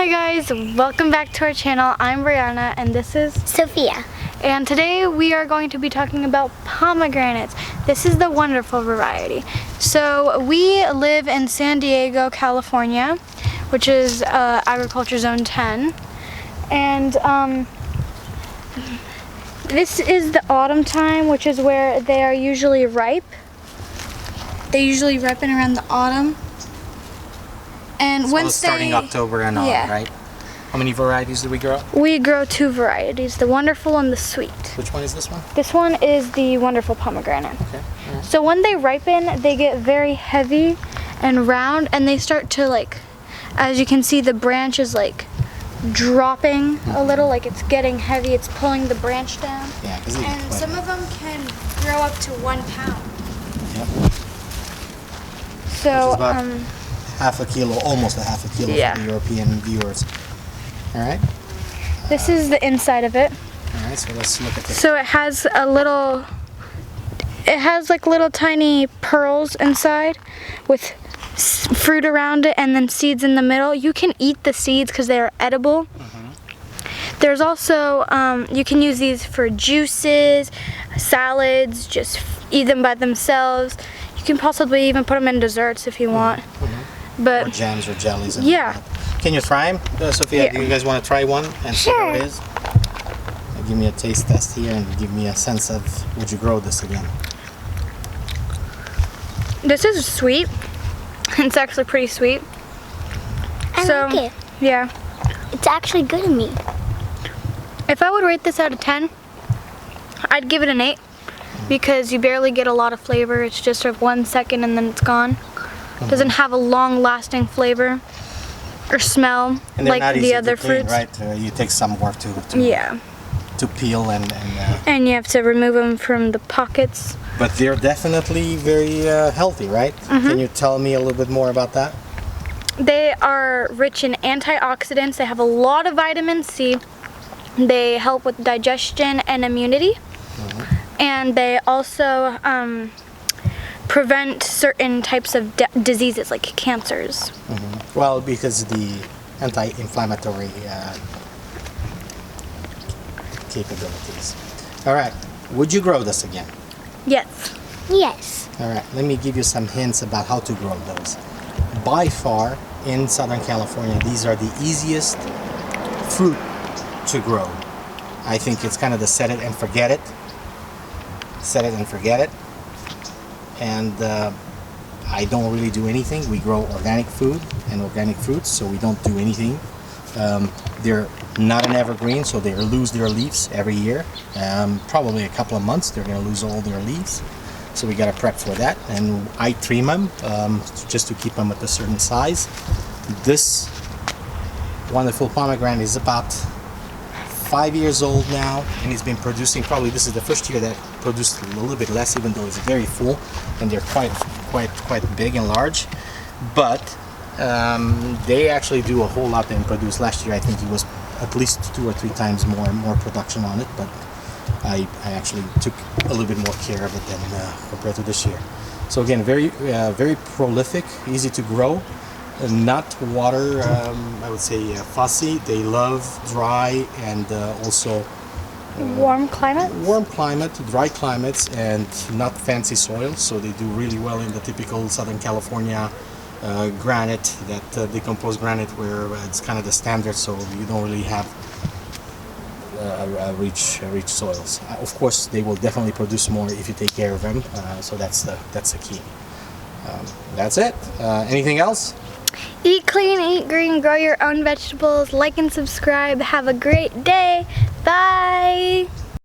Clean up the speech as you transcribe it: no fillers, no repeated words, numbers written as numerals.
Hi guys, welcome back to our channel. I'm Brianna and this is Sophia. And today we are going to be talking about pomegranates. This is the wonderful variety. So we live in San Diego, California, which is Agriculture Zone 10. And this is the autumn time, which is where they are usually ripe. They usually ripen around the autumn. And so once starting October and on, right? How many varieties do we grow? We grow two varieties, the wonderful and the sweet. Which one is this one? This one is the wonderful pomegranate. Okay. Yeah. So when they ripen, they get very heavy and round, and they start to, like, as you can see, the branch is like dropping a little, like it's getting heavy, it's pulling the branch down. Yeah, and some of them can grow up to 1 pound. Yep. So, half a kilo, almost a half a kilo for the European viewers. All right. This is the inside of it. All right, so let's look at this. So it has like little tiny pearls inside with fruit around it and then seeds in the middle. You can eat the seeds because they are edible. There's also, you can use these for juices, salads, just eat them by themselves. You can possibly even put them in desserts if you want. But or jams or jellies. Yeah. Can you try them, Sophia? Yeah. Do you guys want to try one and see how it is? Give me a taste test here and give me a sense of would you grow this again? this is sweet. It's actually pretty sweet. I like it. Yeah. It's actually good to me. If I would rate this out of 10, I'd give it an 8 because you barely get a lot of flavor. It's just sort of 1 second and then it's gone. Doesn't have a long-lasting flavor or smell And like not the easy other to clean, fruits. right? You take some work to peel And you have to remove them from the pockets. But they're definitely very healthy, right? Can you tell me a little bit more about that? They are rich in antioxidants. They have a lot of vitamin C. They help with digestion and immunity. And they also prevent certain types of diseases like cancers. Well, because the anti-inflammatory capabilities. All right, would you grow this again? Yes. Yes. All right, let me give you some hints about how to grow those. By far, in Southern California, these are the easiest fruit to grow. I think it's kind of the set it and forget it. Set it and forget it. And I don't really do anything. We grow organic food and organic fruits, so we don't do anything. They're not an evergreen, so they lose their leaves every year. Probably a couple of months, they're going to lose all their leaves. So we got to prep for that. And I trim them just to keep them at a certain size. This wonderful pomegranate is about 5 years old now, and it's been producing, probably this is the first year that produced a little bit less, even though it's very full, and they're quite big and large. But they actually do a whole lot than produced last year. I think it was at least 2 or 3 times more production on it, but I actually took a little bit more care of it than compared to this year. So again, very prolific, easy to grow. Not water, I would say fussy. They love dry and also Warm climate? Warm climate, dry climates, and not fancy soil. So they do really well in the typical Southern California granite, that decomposed granite, where it's kind of the standard. So you don't really have rich soils. Of course, they will definitely produce more if you take care of them. So that's the key. That's it. Anything else? Eat clean, eat green, grow your own vegetables, like and subscribe. Have a great day. Bye.